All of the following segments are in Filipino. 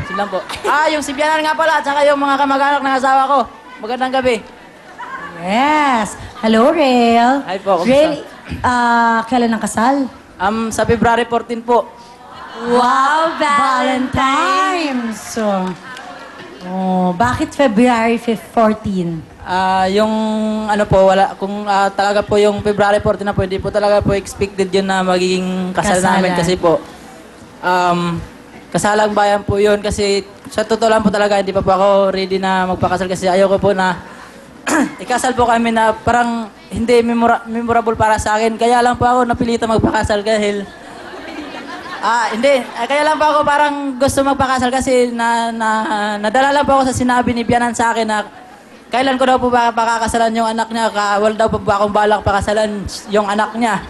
Sila po. Yung si Bianan nga pala, at saka yung mga kamag-anak ng asawa ko. Magandang gabi. Yes. Hello, Rael. Hi po, kumusta? Rael, kailan ang kasal? Sa February 14 po. Wow, Valentine's! Bakit February 14? Yung ano po, wala, kung talaga po yung February 14 na po, hindi po talaga po expected yun na magiging kasal namin kasi po, kasalang bayan po yun kasi sa totoo lang po talaga, hindi pa po ako ready na magpakasal kasi ayoko po na ikasal po kami na parang hindi memorable para sa akin. Kaya lang po ako napilitan magpakasal dahil hindi. Kaya lang po ako parang gusto magpakasal kasi nadala lang po ako sa sinabi ni Bianan sa akin na kailan ko daw po ba pakakasalan yung anak niya. Wala daw po ba akong balak pakasalan yung anak niya.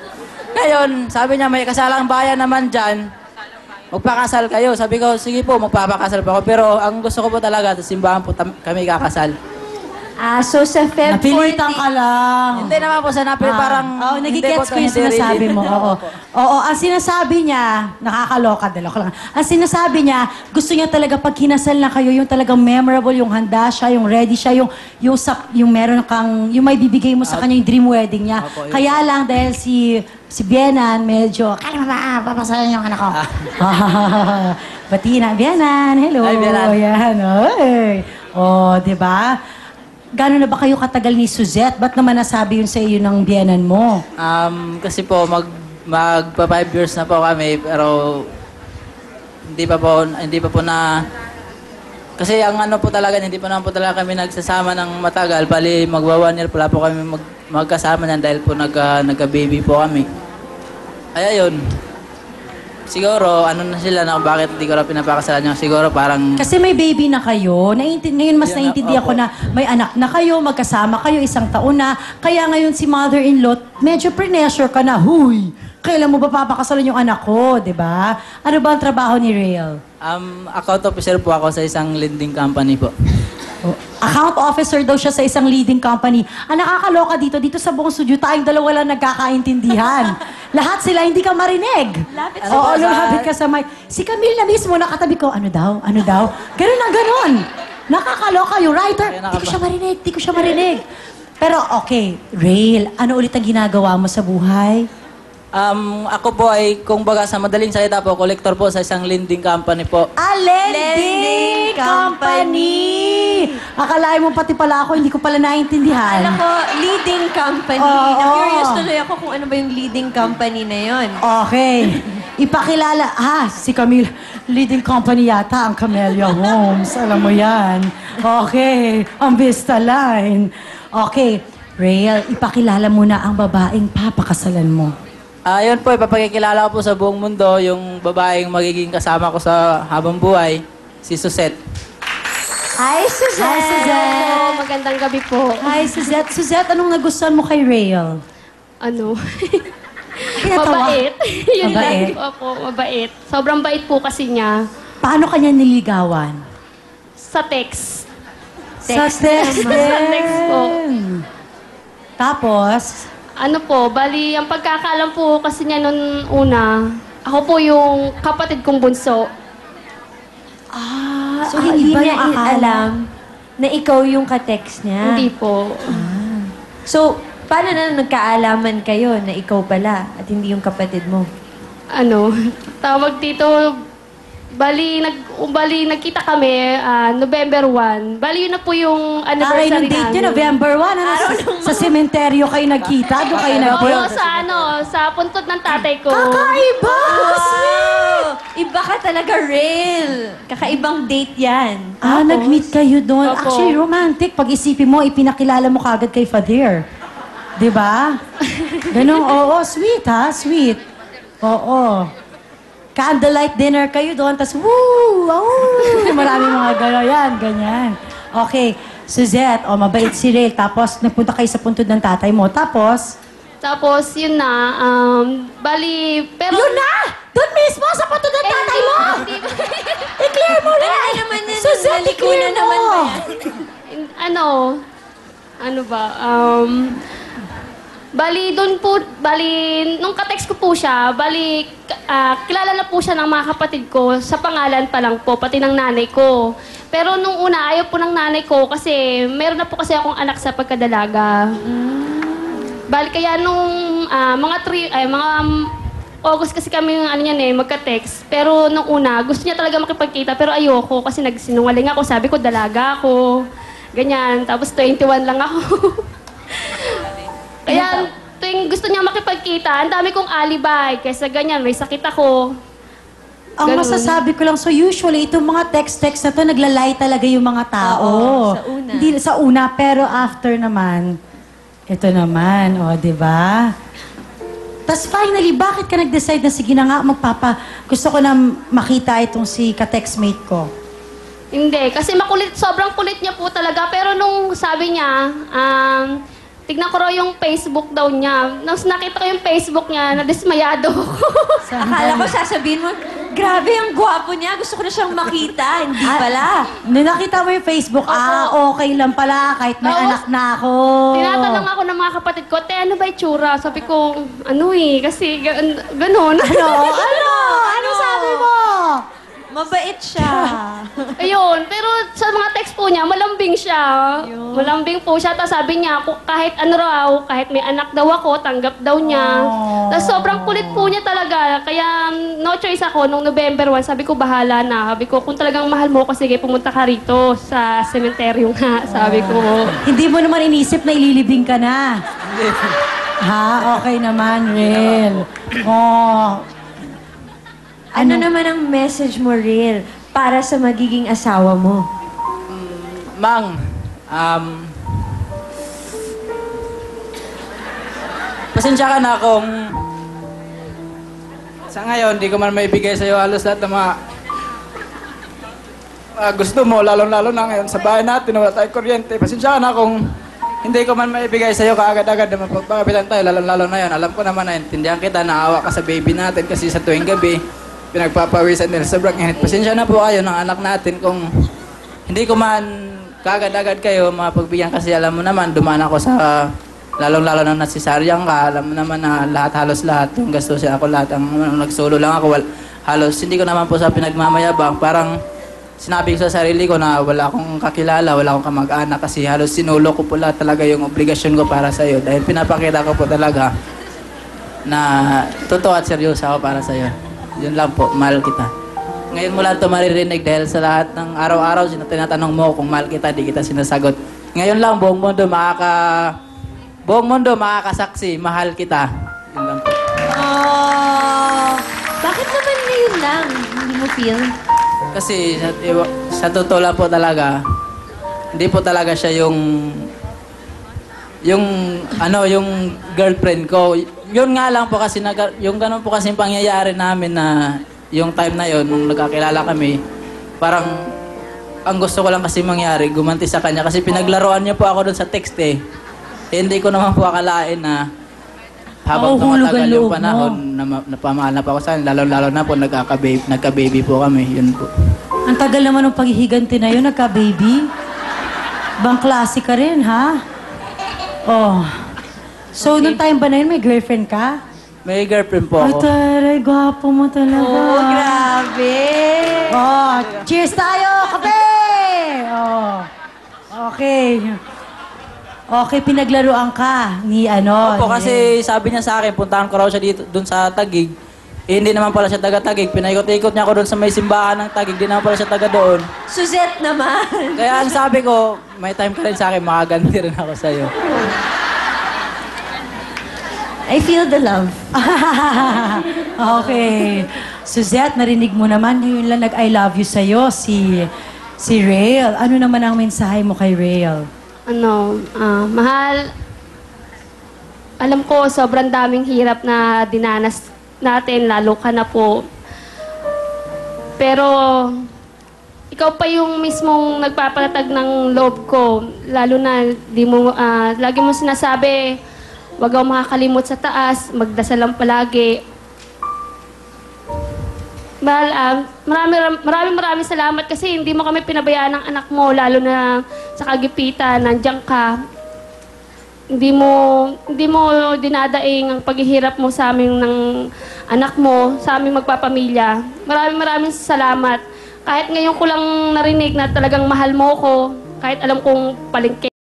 Ngayon, sabi niya may kasalang bayan naman dyan. Magpakasal kayo. Sabi ko, sige po, magpapakasal po ako. Pero ang gusto ko po talaga, sa simbahan po kami kakasal. So sa Feb 14... Napilitan ka lang. Hindi naman po sa napil, parang... Nagigets ko yung sinasabi mo. Oo, ang sinasabi niya, nakakaloka, dalawa lang. Ang sinasabi niya, gusto niya talaga pag kinasal na kayo, yung talagang memorable, yung handa siya, yung ready siya, yung meron kang, yung may bibigay mo sa kanya yung dream wedding niya. Kaya lang dahil si Bianan, medyo, kaya ba, papasalan yung anak ko. Bati na, Bianan, hello. Hi, Bianan. Ayan, di ba? Gano'n na ba kayo katagal ni Suzette? Ba't naman nasabi yun sa iyo ng biyenan mo? Kasi po, magpa 5 years na po kami, pero hindi pa po na... Kasi ang ano po talaga, hindi pa naman po talaga kami nagsasama ng matagal. Bali, magwa 1 year pala po kami magkasama niyan dahil po nagka-baby po kami. Kaya yun. Siguro, ano na sila na bakit hindi ko na pinapakasalan niya. Siguro parang... Kasi may baby na kayo. Ngayon mas naiintindihan ko na may anak na kayo, magkasama kayo, 1 taon na. Kaya ngayon si mother-in-law, medyo pre-pressure ka na, huy, kailan mo ba papakasalan yung anak ko, di ba? Ano ba ang trabaho ni Rael? Account officer po ako sa isang lending company po. Account officer daw siya sa isang leading company. Ang nakakaloka dito sa buong studio, tayong dalawa lang nagkakaintindihan. Lahat sila hindi ka marinig. Lumapit ka sa mic. Si Camille na mismo nakatabi ko, ano daw? Ganun na ganun. Nakakaloka yung writer. Di ko siya marinig. Pero okay, Rael, ano ulit ang ginagawa mo sa buhay? Ako po ay, kung baga sa madaling salita po, collector po sa isang lending company po. Lending company! Akalain mo pati pala ako, hindi ko pala naiintindihan. Alam ko, leading company. Na-curious tuloy ako kung ano ba yung leading company na yon. Okay. Ipakilala. Si Camille. Leading company yata ang Camellia Homes. Alam mo yan. Okay. Ang Vista Line. Okay. Rael, ipakilala mo na ang babaeng papakasalan mo. Yun po, ipapakikilala ko po sa buong mundo yung babaeng magiging kasama ko sa habang buhay, si Suzette. Hi, Suzette! Hi, Suzette! Hello, magandang gabi po. Hi, Suzette. Suzette, anong nagustuhan mo kay Rael? Ano? Kinatawa? Mabait. Yun Mabait? lang. Opo, mabait. Sobrang bait po kasi niya. Paano kanya niligawan? Sa text. Sa text Sa text po. Tapos? Ano po, bali, ang pagkakaalam po kasi niya noon una, ako po yung kapatid kong bunso. So, hindi niya alam na ikaw yung ka-text niya? Hindi po. So, paano na nagkaalaman kayo na ikaw pala at hindi yung kapatid mo? Ano, tawag dito, bali, nagkita kami November 1. Bali, yun na po yung Aray anniversary ng date nyo, November 1. Sa sementeryo kayo nagkita? Doon kayo Opo, sa puntod ng tatay ko. Kakaiba! Wow! Iba ka talaga, Rael. Kakaibang date yan. Nag-meet kayo doon. Opo. Actually, romantic. Pag isipin mo, ipinakilala mo kagad kay Fadir. Di ba? Ganun, oo. Sweet, ha? Sweet. Oo. Candlelight dinner kayo doon, tapos woo! Maraming mga gano'n. Yan, ganyan. Okay. Suzette, mabait si Rael. Tapos, nagpunta kayo sa puntod ng tatay mo. Tapos, Yun na, bali, pero... yun na! Doon mismo sa puntod ng tatay mo! Hindi ba? I-clear mo na! naman yan? Suzette, Naliko i-clear na naman mo! ba yan? Ano ba, Bali, nung ka-text ko po siya, kilala na po siya ng mga kapatid ko sa pangalan pa lang po, pati ng nanay ko. Pero nung una, ayaw po ng nanay ko kasi meron na po kasi akong anak sa pagkadalaga. Bali, kaya nung mga August kasi kami magka-text. Pero nung una, gusto niya talaga makipagkita pero ayoko kasi nagsinungaling ako. Sabi ko, dalaga ako. Ganyan. Tapos 21 lang ako. Kaya tuwing gusto niya makipagkita, ang dami kong alibay. Kaysa ganyan, may sakit ako. Ang Ganun. masasabi ko lang, so usually, itong mga text-text na to, naglalay talaga yung mga tao. Oo, sa una. Hindi sa una, pero after naman, ito naman, di ba? Tapos finally, bakit ka nag-decide na, sige na nga, gusto ko na makita itong si ka-textmate ko? Hindi, kasi sobrang kulit niya po talaga. Pero nung sabi niya, tignan ko raw yung Facebook daw niya. Nung nakita ko yung Facebook niya, nadismayado ako. Akala ko sasabihin mo, grabe, ang gwapo niya. Gusto ko na siyang makita. Hindi pala. Nung nakita mo yung Facebook, okay lang pala, kahit may Oo. anak na ako. Tinatanong ako ng mga kapatid ko, te, ano ba itsura? Sabi ko, kasi ganun. Ano sabi mo? Mabait siya. Ayun, pero sa mga text po niya, malambing siya. Malambing po siya. Tapos sabi niya, kahit kahit may anak daw ako, tanggap daw niya. Tapos sobrang kulit po niya talaga. Kaya no choice ako, nung November 1, sabi ko, bahala na. Sabi ko, kung talagang mahal mo ko, sige, pumunta ka rito sa sementeryo nga. Sabi ko. Hindi mo naman inisip na ililibing ka na. Ha? Okay naman, Rel. Ano naman ang message mo, Real, para sa magiging asawa mo? Mang, pasensya ka na kung sa ngayon, di ko man maibigay sa'yo halos lahat ng mga gusto mo, lalo-lalo na ngayon sa bahay natin, wala tayong kuryente. Pasensya ka na kung hindi ko man maibigay sa'yo kaagad-agad na mapagpakabilan tayo, lalo-lalo na yun. Alam ko naman na intindihan kita, naawa ka sa baby natin kasi sa tuwing gabi, pinagpapawisan nila sobrang init. Pasensya na po kayo ng anak natin kung hindi ko man kaagad-agad kayo mapagbigyan kasi alam mo naman, dumaan ako sa lalong-lalo na nasisaryang ka. Alam mo naman na halos lahat yung gastusin ako lahat. Ang nagsolo lang ako, halos hindi ko naman po sa pinagmamayabang. Parang sinabi ko sa sarili ko na wala akong kakilala, wala akong kamag-anak kasi halos sinulo ko po lahat talaga yung obligasyon ko para sa iyo dahil pinapakita ko po talaga na totoo at seryoso ako para sa iyo. Yun lang po, mahal kita. Ngayon mo lang ito maririnig dahil sa lahat ng araw-araw tinatanong mo kung mahal kita, di kita sinasagot. Ngayon lang, buong mundo makakasaksi, mahal kita. Yun lang po. Bakit naman ngayon lang? Hindi mo feel? Kasi sa totoo lang po talaga, hindi po talaga siya yung girlfriend ko. Yun nga lang po kasi, yung ganun po kasi pangyayari namin na yung time na yun, nung nagkakilala kami, parang ang gusto ko lang kasi mangyari, gumanti sa kanya. Kasi pinaglaruan niya po ako doon sa text eh. Hindi ko naman po akalain na habang tumatagal yung panahon, napamahal na pa ako sa kanya. Lalo-lalo na po, nagka-baby po kami. Yun po. Ang tagal naman ng paghihiganti na yun, nagka-baby. Bang klase ka rin, ha? So, nung time ba na yun, may girlfriend ka? May girlfriend po Ay, ako. taray, gwapo mo talaga. Grabe. Cheers tayo! Kape! Okay. Okay, pinaglaruan ka ni Opo, kasi sabi niya sa akin, puntahan ko raw siya dito, dun sa Taguig. Eh, hindi naman pala siya taga-Taguig. Pinaikot-ikot niya ako doon sa may simbahan ng Taguig. Hindi naman pala siya taga doon. Suzette naman. Kaya ang sabi ko, may time ka rin sa akin, makaganti rin ako sa'yo. I feel the love. Okay. Suzette, narinig mo naman, ngayon lang nag-I love you sa'yo, si Rael. Ano naman ang mensahe mo kay Rael? Mahal, alam ko sobrang daming hirap na dinanas natin, lalo ka na po. Pero, ikaw pa yung mismong nagpapalatag ng loob ko. Lalo na, lagi mo sinasabi, wag ako makakalimot sa taas, magdasal lang palagi. Mahal, maraming salamat kasi hindi mo kami pinabayaan ng anak mo, lalo na sa kagipitan, nandiyan ka. hindi mo dinadaing ang paghihirap mo sa amin ng anak mo, sa aming magpapamilya. Maraming salamat. Kahit ngayon ko lang narinig na talagang mahal mo ko, kahit alam kong palengke